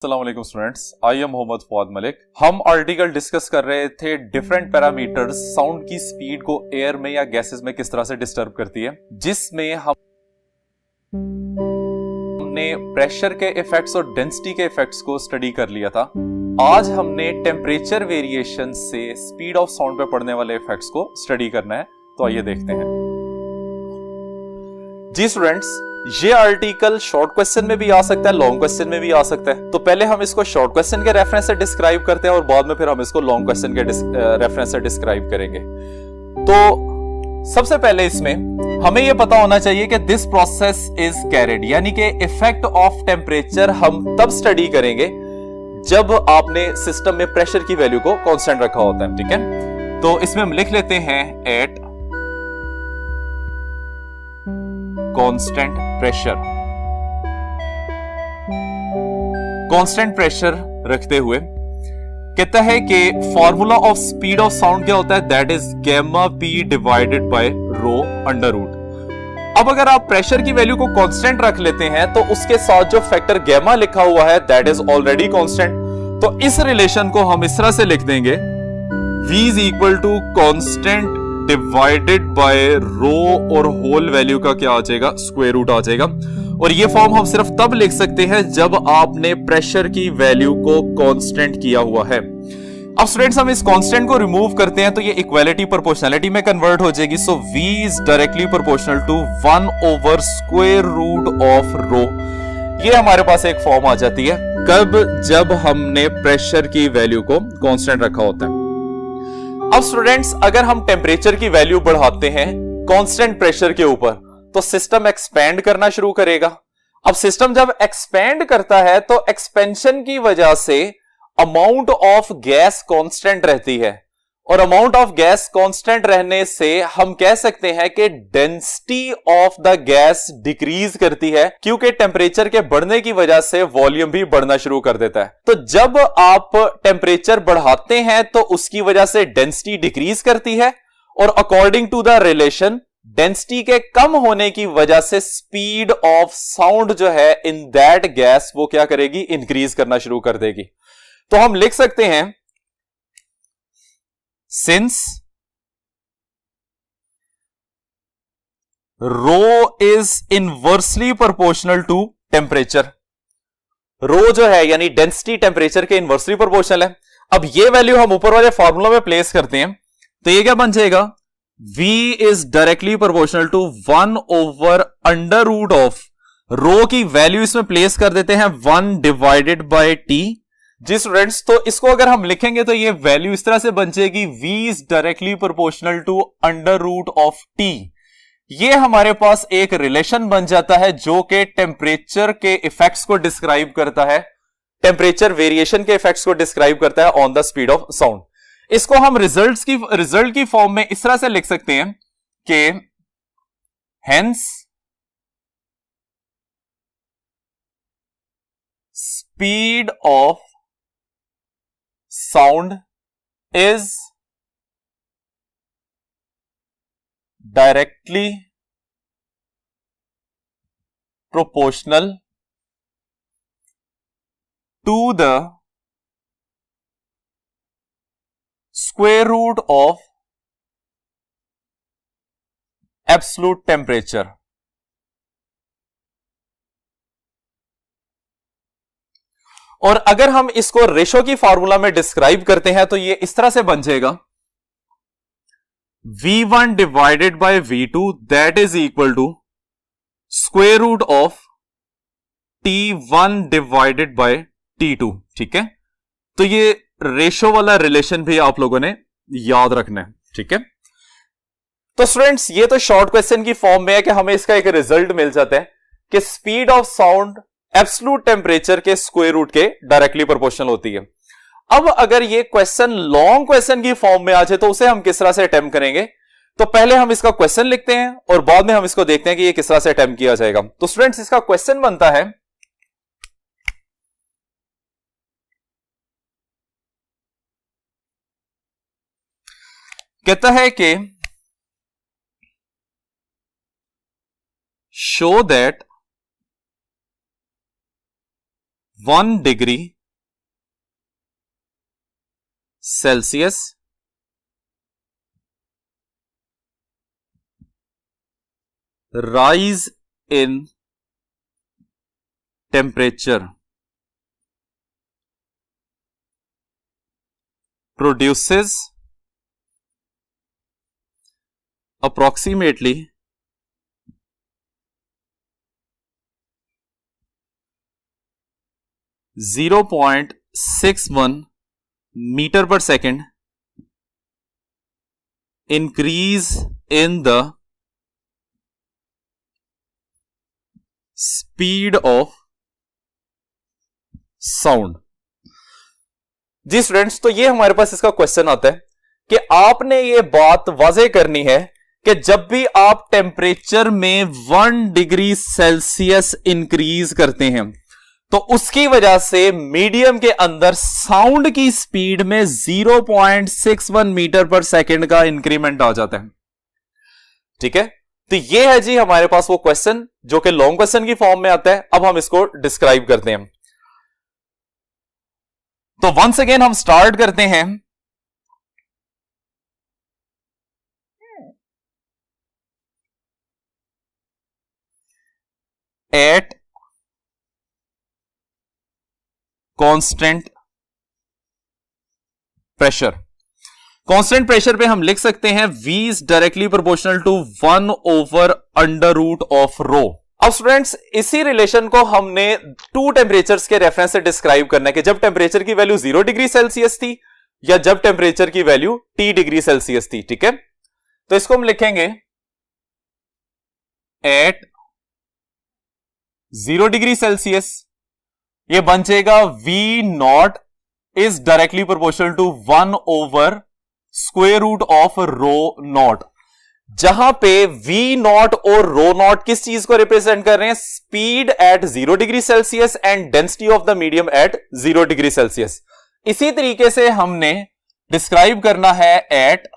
अस्सलाम वालेकुम students, I am Mohammad Fawad Malik. हम आर्टिकल डिस्कस कर रहे थे डिफरेंट पैरामीटर्स साउंड की स्पीड को एयर में या गैसेस में किस तरह से डिस्टर्ब करती है, जिसमें हमने प्रेशर के इफेक्ट्स और डेंसिटी के इफेक्ट्स को स्टडी कर लिया था। आज हमने टेम्परेचर वेरिएशन से स्पीड ऑफ साउंड पे पड़ने वाले इफेक्ट्स को स्टडी करना है। तो आइए देखते हैं। जी स्टूडेंट्स, ये आर्टिकल शॉर्ट क्वेश्चन में भी आ सकता है, लॉन्ग क्वेश्चन में भी आ सकता है। तो पहले हम इसको शॉर्ट क्वेश्चन के रेफरेंस से डिस्क्राइब करते हैं और बाद में फिर हम इसको लॉन्ग क्वेश्चन के रेफरेंस से डिस्क्राइब करेंगे। तो सबसे पहले इसमें हमें यह पता होना चाहिए कि दिस प्रोसेस इज कैरिड, यानी कि इफेक्ट ऑफ टेम्परेचर हम तब स्टडी करेंगे जब आपने सिस्टम में प्रेशर की वैल्यू को कांस्टेंट रखा होता है। ठीक है, तो इसमें हम लिख लेते हैं at constant pressure. Constant pressure रखते हुए कहता है कि formula of speed of sound क्या होता है, that is gamma P divided by rho under root. अब अगर आप प्रेशर की वैल्यू को कांस्टेंट रख लेते हैं तो उसके साथ जो फैक्टर गैमा लिखा हुआ है दैट इज ऑलरेडी कांस्टेंट। तो इस रिलेशन को हम इस तरह से लिख देंगे, V is equal to constant divided by rho और होल वैल्यू का क्या आ जाएगा, स्क्वायर रूट आ जाएगा। और ये फॉर्म हम सिर्फ तब लिख सकते हैं जब आपने प्रेशर की वैल्यू को कांस्टेंट किया हुआ है। अब स्टूडेंट्स, हम इस कांस्टेंट को रिमूव करते हैं तो ये इक्वालिटी प्रोपोर्शनैलिटी में कन्वर्ट हो जाएगी। So V is directly proportional to 1 over square root of rho. ये हमारे पास एक फॉर्म आ जाती है कब, जब हमने प्रेशर की वैल्यू को कांस्टेंट रखा होता है। अब स्टूडेंट्स, अगर हम टेम्परेचर की वैल्यू बढ़ाते हैं कांस्टेंट प्रेशर के ऊपर तो सिस्टम एक्सपेंड करना शुरू करेगा। अब सिस्टम जब एक्सपेंड करता है तो एक्सपेंशन की वजह से अमाउंट ऑफ गैस कांस्टेंट रहती है, और अमाउंट ऑफ गैस कांस्टेंट रहने से हम कह सकते हैं कि density of the gas decrease करती है, क्योंकि टेम्परेचर के बढ़ने की वजह से वॉल्यूम भी बढ़ना शुरू कर देता है। तो जब आप टेम्परेचर बढ़ाते हैं तो उसकी वजह से डेंसिटी डिक्रीज करती है, और according to the relation density के कम होने की वजह से स्पीड ऑफ साउंड जो है इन दैट गैस वो क्या करेगी, इंक्रीज करना शुरू कर देगी। तो हम लिख सकते हैं, Since rho is inversely proportional to temperature, रो जो है यानी डेंसिटी टेम्परेचर के इनवर्सली प्रोपोर्शनल है। अब ये वैल्यू हम ऊपर वाले फॉर्मूला में प्लेस करते हैं तो ये क्या बन जाएगा, V is directly proportional to 1 over under root of rho की वैल्यू इसमें प्लेस कर देते हैं 1 डिवाइडेड बाय T। जी स्टूडेंट्स, तो इसको अगर हम लिखेंगे तो ये वैल्यू इस तरह से बन जाएगी, V is directly proportional to under root of T। ये हमारे पास एक रिलेशन बन जाता है जो कि टेम्परेचर के इफेक्ट्स को डिस्क्राइब करता है, टेम्परेचर वेरिएशन के इफेक्ट्स को डिस्क्राइब करता है on the speed of sound. इसको हम रिजल्ट की फॉर्म में इस तरह से लिख सकते हैं कि hence speed of sound is directly proportional to the square root of absolute temperature। और अगर हम इसको रेशो की फार्मूला में डिस्क्राइब करते हैं तो ये इस तरह से बन जाएगा, V1 divided by V2 that is equal to square root of T1 divided by T2। ठीक है, तो ये रेशो वाला रिलेशन भी आप लोगों ने याद रखना है। ठीक है, तो स्टूडेंट्स, ये तो शॉर्ट क्वेश्चन की फॉर्म में है कि हमें इसका एक रिजल्ट मिल जाता है कि speed of sound absolute temperature के स्क्वायर रूट के डायरेक्टली प्रोपोर्शनल होती है। अब अगर ये क्वेश्चन लॉन्ग क्वेश्चन की फॉर्म में आ जाए तो उसे हम किस तरह से अटेम्प्ट करेंगे, तो पहले हम इसका क्वेश्चन लिखते हैं और बाद में हम इसको देखते हैं कि ये किस तरह से अटेम्प्ट किया जाएगा। तो स्टूडेंट्स, इसका क्वेश्चन बनता है, कहता है कि show that 1 degree Celsius rise in temperature produces approximately 0.61 meter per second increase in the speed of sound. जी स्टूडेंट्स, तो ये हमारे पास इसका क्वेश्चन आता है कि आपने ये बात वाज़ेह करनी है कि जब भी आप टेम्परेचर में 1 डिग्री सेल्सियस इंक्रीज करते हैं तो उसकी वजह से मीडियम के अंदर साउंड की स्पीड में 0.61 मीटर पर सेकेंड का इंक्रीमेंट आ जाता है। ठीक है, तो ये है जी हमारे पास वो क्वेश्चन जो कि लॉन्ग क्वेश्चन की फॉर्म में आता है। अब हम इसको डिस्क्राइब करते हैं। तो वंस अगेन हम स्टार्ट करते हैं। At constant pressure, constant pressure पे हम लिख सकते हैं V is directly proportional to 1 over under root of rho. अब स्टूडेंट्स, इसी रिलेशन को हमने 2 टेम्परेचर्स के रेफरेंस से डिस्क्राइब करना है कि जब टेम्परेचर की वैल्यू 0 डिग्री सेल्सियस थी या जब टेम्परेचर की वैल्यू T डिग्री सेल्सियस थी। ठीक है, तो इसको हम लिखेंगे एट 0 डिग्री सेल्सियस, ये बन जाएगा V naught is directly proportional to 1 over square root of rho naught, जहां पे V नॉट और रो नॉट किस चीज को रिप्रेजेंट कर रहे हैं? Speed at 0 degree Celsius and density of the medium at 0 degree Celsius. इसी तरीके से हमने डिस्क्राइब करना है एट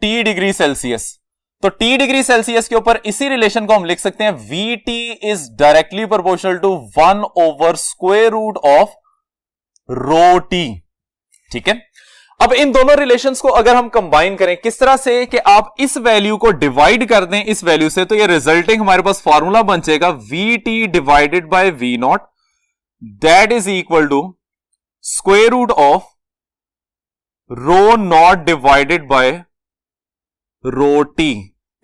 T डिग्री सेल्सियस। तो T डिग्री सेल्सियस के ऊपर इसी रिलेशन को हम लिख सकते हैं VT is directly proportional to 1 over square root of rho T। ठीक है, अब इन दोनों रिलेशंस को अगर हम कंबाइन करें किस तरह से कि आप इस वैल्यू को डिवाइड कर दें इस वैल्यू से, तो ये रिजल्टिंग हमारे पास फॉर्मूला बन जाएगा VT divided by V naught, that is equal to square root of rho not divided by rho T।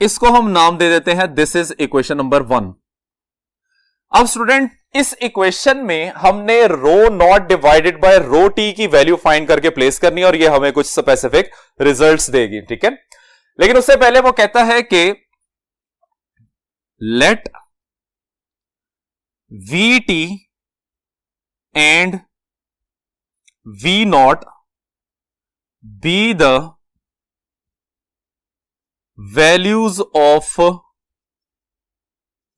इसको हम नाम दे देते हैं, दिस इज इक्वेशन नंबर 1। अब स्टूडेंट, इस इक्वेशन में हमने rho not divided by rho t की वैल्यू फाइंड करके प्लेस करनी है और ये हमें कुछ स्पेसिफिक रिजल्ट्स देगी। ठीक है, लेकिन उससे पहले वो कहता है कि let V T and V naught be the values of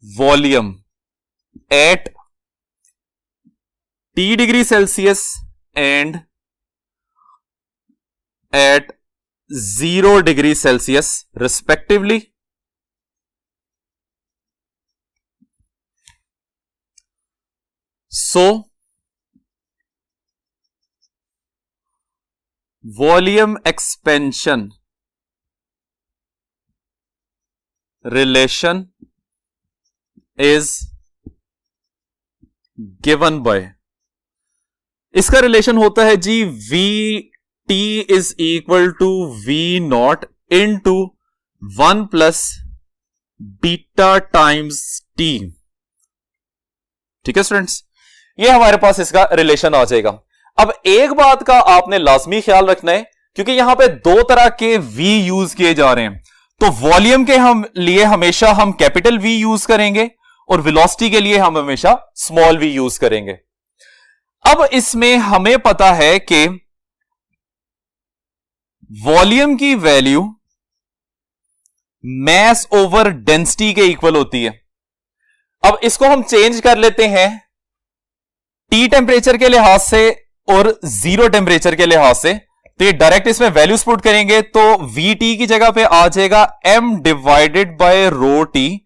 volume at T degree Celsius and at 0 degree Celsius respectively. So volume expansion relation is given by, इसका रिलेशन होता है जी V T is equal to V naught into 1 plus beta times T। ठीक है students, ये हमारे पास इसका रिलेशन आ जाएगा। अब एक बात का आपने लाजमी ख्याल रखना है, क्योंकि यहां पे 2 तरह के V यूज किए जा रहे हैं। तो वॉल्यूम के हम लिए हमेशा हम कैपिटल V यूज करेंगे और वेलोसिटी के लिए हम हमेशा स्मॉल v यूज करेंगे। अब इसमें हमें पता है कि वॉल्यूम की वैल्यू मैस ओवर डेंसिटी के इक्वल होती है। अब इसको हम चेंज कर लेते हैं T टेम्परेचर के लिहाज से और 0 टेम्परेचर के लिहाज से, तो ये डायरेक्ट इसमें वैल्यूज पुट करेंगे तो VT की जगह पे आ जाएगा m divided by rho T,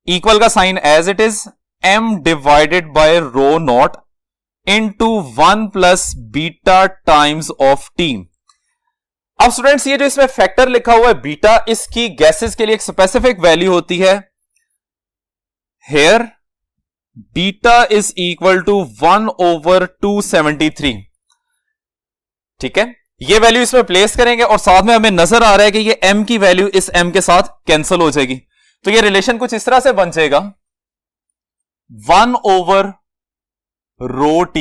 equal का sign as it is m divided by rho not into 1 plus beta times of t. अब स्टूडेंट्स ये जो इसमें फैक्टर लिखा हुआ है बीटा, इसकी गैसेस के लिए एक स्पेसिफिक वैल्यू होती है। Here beta is equal to 1/273। ठीक है, ये वैल्यू इसमें प्लेस करेंगे और साथ में हमें नजर आ रहा है कि ये m की वैल्यू इस m के साथ कैंसिल हो जाएगी। तो ये रिलेशन कुछ इस तरह से बन जाएगा 1/ρt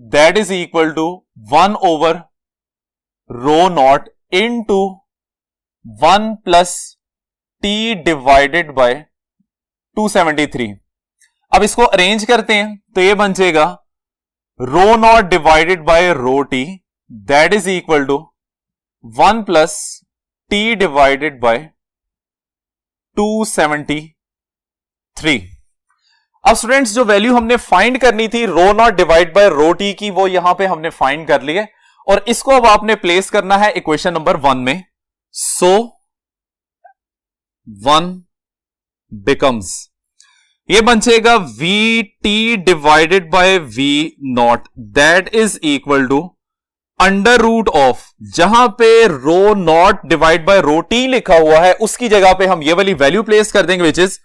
that is equal to 1/ρ0 into 1 plus t divided by 273। अब इसको अरेंज करते हैं तो ये बन जाएगा ρ0 divided by ρt that is equal to 1 plus t divided by 273। अब स्टूडेंट्स जो वैल्यू हमने फाइंड करनी थी ρ0 डिवाइड बाय ρt की, वो यहां पे हमने फाइंड कर ली है और इसको अब आपने प्लेस करना है इक्वेशन नंबर 1 में। सो 1 बिकम्स, ये बन जाएगा vt divided by v0 that is equal to under root of, जहां पे ρ0 डिवाइड बाय ρt लिखा हुआ है उसकी जगह पे हम ये वाली वैल्यू प्लेस कर देंगे which is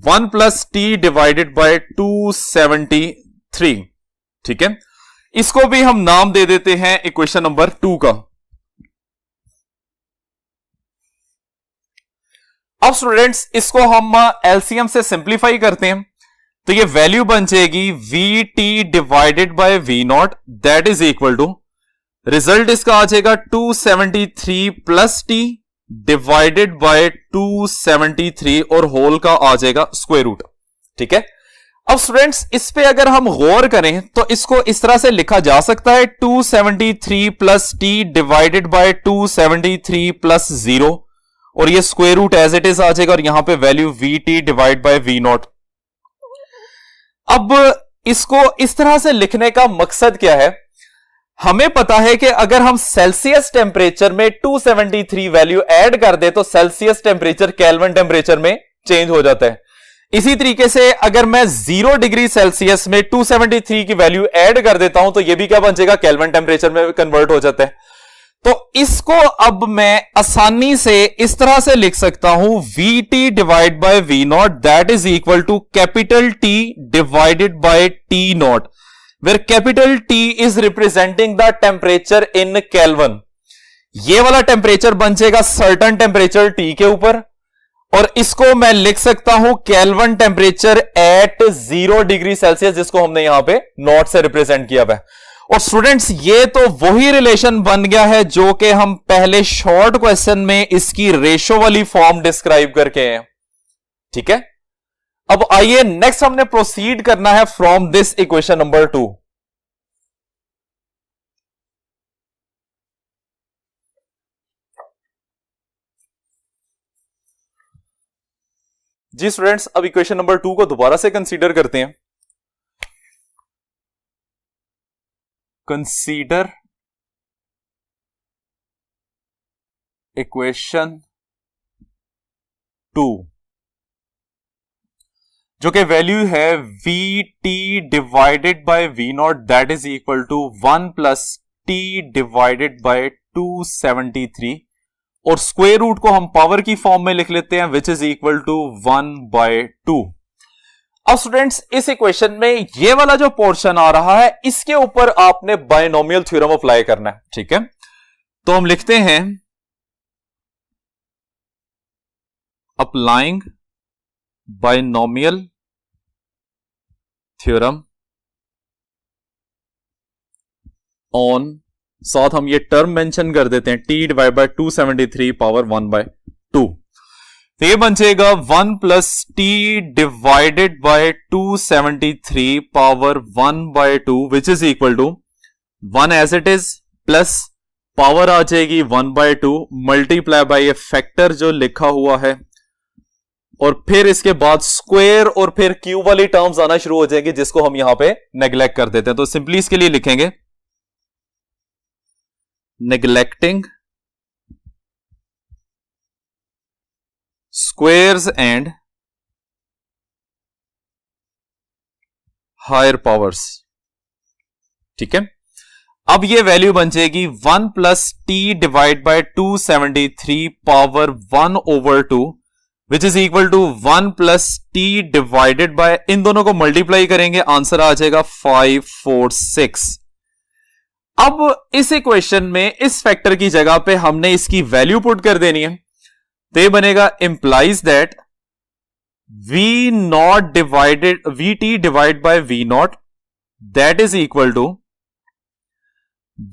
1 plus t divided by 273। ठीक है, इसको भी हम नाम दे देते हैं इक्वेशन नंबर 2 का। अब स्टूडेंट्स इसको हम एलसीएम से सिंप्लीफाई करते हैं तो ये वैल्यू बन जाएगी vt divided by v0 that is equal to, result इसका आ जाएगा 273 प्लस t डिवाइडेड बाय 273 और होल का आ जाएगा स्क्वायर रूट। ठीक है, अब स्टूडेंट्स इस पे अगर हम गौर करें तो इसको इस तरह से लिखा जा सकता है 273 plus t divided by 273 plus 0 और ये square root as it is आ जाएगा और यहां पे value vt divide by v0। अब इसको इस तरह से लिखने का मकसद क्या है, हमें पता है कि अगर हम सेल्सियस टेम्परेचर में 273 वैल्यू ऐड कर दे तो सेल्सियस टेम्परेचर केल्विन टेम्परेचर में चेंज हो जाता है। इसी तरीके से अगर मैं 0 डिग्री सेल्सियस में 273 की वैल्यू ऐड कर देता हूं तो यह भी क्या बन जाएगा, केल्विन टेम्परेचर में कन्वर्ट हो जाता है। तो इसको अब मैं आसानी से इस तरह से लिख सकता हूं vt divide by v0 that is equal to capital T divided by T0 where capital T is representing the temperature in Kelvin। ये वाला टेम्परेचर बन जाएगा सर्टन टेम्परेचर T के ऊपर और इसको मैं लिख सकता हूं kelvin temperature at 0 degree Celsius, जिसको हमने यहां पे नॉट से रिप्रेजेंट किया हुआ है। और स्टूडेंट्स ये तो वही रिलेशन बन गया है जो कि हम पहले शॉर्ट क्वेश्चन में इसकी रेशो वाली फॉर्म डिस्क्राइब करके हैं। ठीक है, अब आइए नेक्स्ट हमने प्रोसीड करना है फ्रॉम दिस इक्वेशन नंबर 2। जी स्टूडेंट्स, अब इक्वेशन नंबर 2 को दोबारा से कंसीडर करते हैं। कंसीडर इक्वेशन 2 जो कि वैल्यू है vt divided by v0 that is equal to 1 plus t divided by 273 और स्क्वायर रूट को हम पावर की फॉर्म में लिख लेते हैं विच इज इक्वल टू 1/2। अब स्टूडेंट्स इस इक्वेशन में ये वाला जो पोर्शन आ रहा है इसके ऊपर आपने बायनोमियल थ्योरम अप्लाई करना है। ठीक है, तो हम लिखते हैं अप्लाइंग बायनोमियल थ्योरम ऑन, साथ हम ये टर्म मेंशन कर देते हैं t डिवाइड बाय 273 पावर 1/2। तो ये बन जाएगा 1 plus t divided by 273 power 1/2 which is equal to 1 as it is plus power आ जाएगी 1/2 मल्टीप्लाई बाय ये फैक्टर जो लिखा हुआ है और फिर इसके बाद स्क्वायर और फिर क्यूब वाली टर्म्स आना शुरू हो जाएंगे जिसको हम यहां पे नेग्लेक्ट कर देते हैं। तो सिंपली इसके लिए लिखेंगे neglecting squares and higher powers, ठीक है। अब ये वैल्यू बन जाएगी 1 plus t divide by 273 power 1/2 which is equal to 1 plus T divided by, इन दोनों को मल्टीप्लाई करेंगे आंसर आ जाएगा 546। अब इस इक्वेशन में इस फैक्टर की जगह पे हमने इसकी वैल्यू पुट कर देनी है, तो ये बनेगा implies that V naught divided V T divide by V naught that is equal to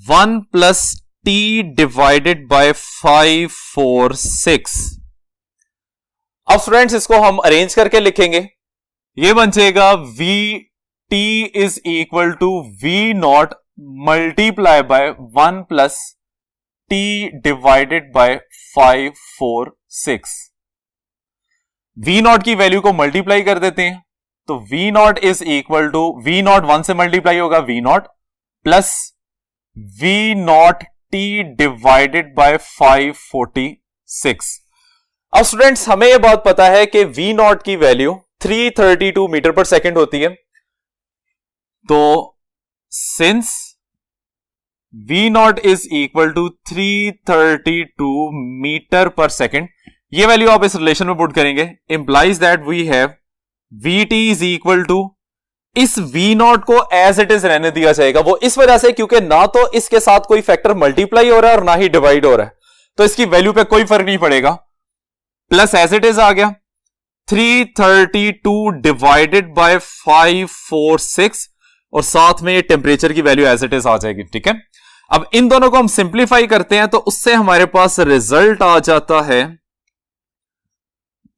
1 plus T divided by 546। अब स्टूडेंट्स इसको हम अरेंज करके लिखेंगे, ये बन जाएगा V T is equal to V naught multiply by 1 plus T divided by 546। V naught की value को मल्टीप्लाई कर देते हैं, तो V naught is equal to V naught 1 से मल्टीप्लाई होगा V naught plus V naught T divided by 546। अब students हमें यह बात पता है कि वी नॉट की वैल्यू 332 मीटर पर सेकेंड होती है, तो since we naught is equal to 332 metre per second, ये वैल्यू आप इस रिलेशन में पुट करेंगे, implies that we have V T is equal to, इस वी नॉट को एज इट इज रहने दिया जाएगा, वो इस वजह से क्योंकि ना तो इसके साथ कोई फैक्टर मल्टीप्लाई हो रहा है और ना ही डिवाइड हो रहा है, तो इसकी वैल्यू पे कोई फर्क नहीं पड़ेगा, प्लस एज इट इज आ गया 332 डिवाइडेड बाय 546 और साथ में ये टेम्परेचर की वैल्यू एज इट इज आ जाएगी, ठीक है। अब इन दोनों को हम सिंप्लीफाई करते हैं तो उससे हमारे पास रिजल्ट आ जाता है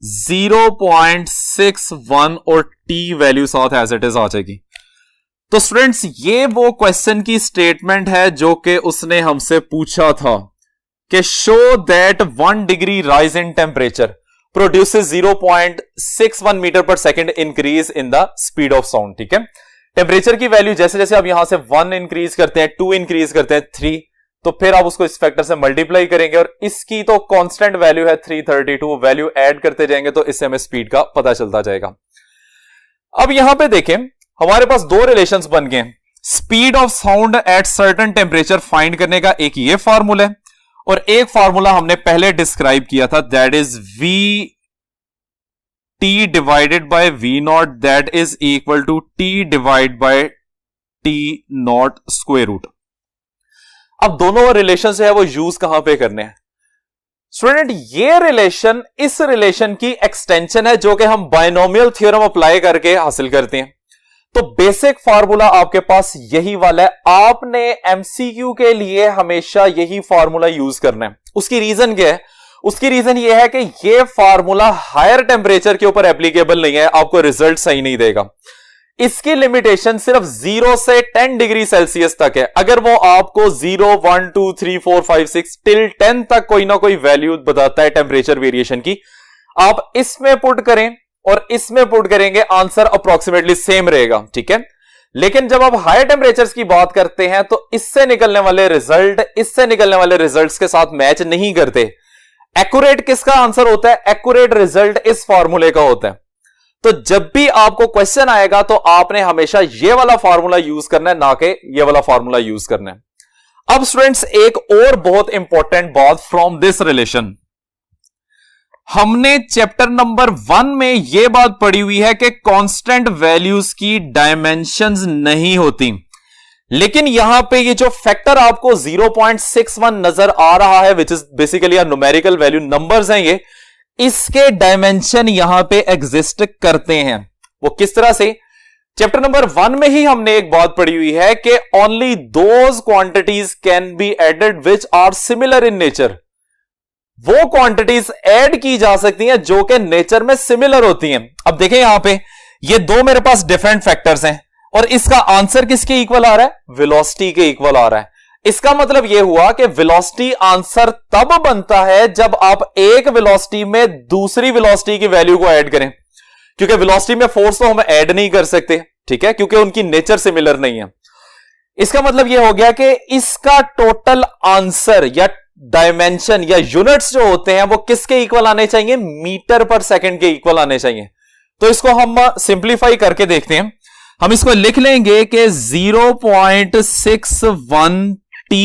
0.61 और टी वैल्यू साथ एज इट इज आ जाएगी। तो स्टूडेंट्स ये वो क्वेश्चन की स्टेटमेंट है जो कि उसने हमसे पूछा था कि show that 1 degree rise in temperature produces 0.61 metre per second increase in the speed of sound, ठीक है। टेम्परेचर की वैल्यू जैसे जैसे आप यहां से 1 इंक्रीज करते हैं, 2 इंक्रीज करते हैं, 3, तो फिर आप उसको इस फैक्टर से मल्टीप्लाई करेंगे और इसकी तो कांस्टेंट वैल्यू है 332, वैल्यू ऐड करते जाएंगे तो इससे हमें स्पीड का पता चलता जाएगा। अब यहां पे देखें हमारे पास दो रिलेशंस बन गए, speed of sound at certain temperature find करने का एक ये फार्मूला है और एक फार्मूला हमने पहले डिस्क्राइब किया था, that is V T divided by V naught that is equal to T divide by T naught square root. अब दोनों रिलेशन जो है वो यूज कहां पे करने हैं स्टूडेंट, ये रिलेशन इस रिलेशन की एक्सटेंशन है जो कि हम बायनोमियल थ्योरम अप्लाई करके हासिल करते हैं। तो बेसिक फार्मूला आपके पास यही वाला है, आपने एमसीक्यू के लिए हमेशा यही फार्मूला यूज करना है। उसकी रीजन क्या है? उसकी रीजन यह है कि यह फार्मूला हायर टेम्परेचर के ऊपर एप्लीकेबल नहीं है, आपको रिजल्ट सही नहीं देगा। इसकी लिमिटेशन सिर्फ 0 से 10 डिग्री सेल्सियस तक है। अगर वो आपको 0, 1, 2, 3, 4, 5, 6 टिल 10 तक कोई ना कोई वैल्यू बताता है टेम्परेचर वेरिएशन की, आप इसमें पुट करें और इसमें पुट करेंगे, आंसर अप्रोक्सीमेटली सेम रहेगा, ठीक है। लेकिन जब आप हायर टेम्परेचर्स की बात करते हैं तो इससे निकलने वाले रिजल्ट इससे निकलने वाले रिजल्ट्स के साथ मैच नहीं करते। एक्यूरेट किसका आंसर होता है? एक्यूरेट रिजल्ट इस फॉर्मूले का होता है। तो जब भी आपको क्वेश्चन आएगा तो आपने हमेशा ये वाला फार्मूला यूज करना है, ना कि ये वाला फार्मूला यूज करना है। अब स्टूडेंट्स एक और बहुत इंपॉर्टेंट बात फ्रॉम दिस रिलेशन, हमने चैप्टर नंबर 1 में यह बात पढ़ी हुई है कि कांस्टेंट वैल्यूज की डायमेंशंस नहीं होती, लेकिन यहां पे ये जो फैक्टर आपको 0.61 नजर आ रहा है, which is basically numerical value, numbers हैं ये, इसके डायमेंशन यहां पे एग्जिस्ट करते हैं। वो किस तरह से? चैप्टर नंबर 1 में ही हमने एक बात पढ़ी हुई है कि only those quantities can be added which are similar in nature. वो क्वांटिटीज ऐड की जा सकती हैं जो कि नेचर में सिमिलर होती हैं। अब देखें यहां पे ये दो मेरे पास डिफरेंट फैक्टर्स हैं और इसका आंसर किसके इक्वल आ रहा है? वेलोसिटी के इक्वल आ रहा है। इसका मतलब यह हुआ कि वेलोसिटी आंसर तब बनता है जब आप एक वेलोसिटी में दूसरी वेलोसिटी की वैल्यू को ऐड करें, क्योंकि वेलोसिटी में फोर्स तो हम ऐड नहीं कर सकते, ठीक है, क्योंकि उनकी नेचर सिमिलर नहीं है। इसका मतलब यह हो गया कि इसका टोटल आंसर या डायमेंशन या यूनिट्स जो होते हैं वो किसके इक्वल आने चाहिए? मीटर पर सेकंड के इक्वल आने चाहिए। तो इसको हम सिंप्लीफाई करके देखते हैं। हम इसको लिख लेंगे कि 0.61 t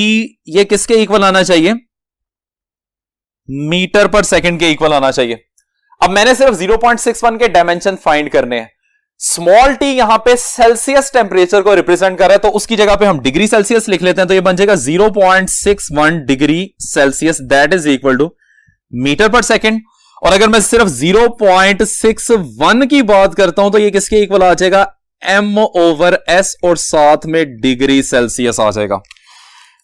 ये किसके इक्वल आना चाहिए? मीटर पर सेकंड के इक्वल आना चाहिए। अब मैंने सिर्फ 0.61 के डायमेंशन फाइंड करने हैं। स्मॉल टी यहां पे सेल्सियस टेम्परेचर को रिप्रेजेंट कर रहा है, तो उसकी जगह पे हम डिग्री सेल्सियस लिख लेते हैं, तो ये बन जाएगा 0.61 degree Celsius, that is equal to metre per second. और अगर मैं सिर्फ 0.61 की बात करता हूं तो ये किसके इक्वल आ जाएगा? m/s, और साथ में डिग्री सेल्सियस आ जाएगा।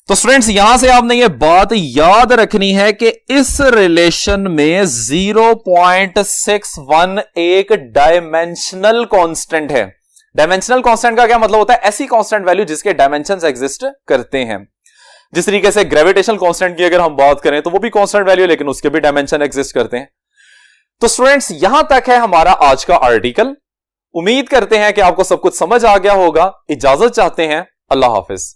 तो स्टूडेंट्स यहां से आपने ये बात याद रखनी है कि इस रिलेशन में 0.61 एक डायमेंशनल कांस्टेंट है। डायमेंशनल कांस्टेंट का क्या मतलब होता है? ऐसी कांस्टेंट वैल्यू जिसके डायमेंशंस एग्जिस्ट करते हैं। जिस तरीके से ग्रेविटेशनल कांस्टेंट की अगर हम बात करें तो वो भी कांस्टेंट वैल्यू है, लेकिन उसके भी डायमेंशन एग्जिस्ट करते हैं। तो स्टूडेंट्स यहां तक है हमारा आज का आर्टिकल। उम्मीद करते हैं कि आपको सब कुछ समझ आ गया होगा। इजाजत चाहते हैं, अल्लाह हाफिज।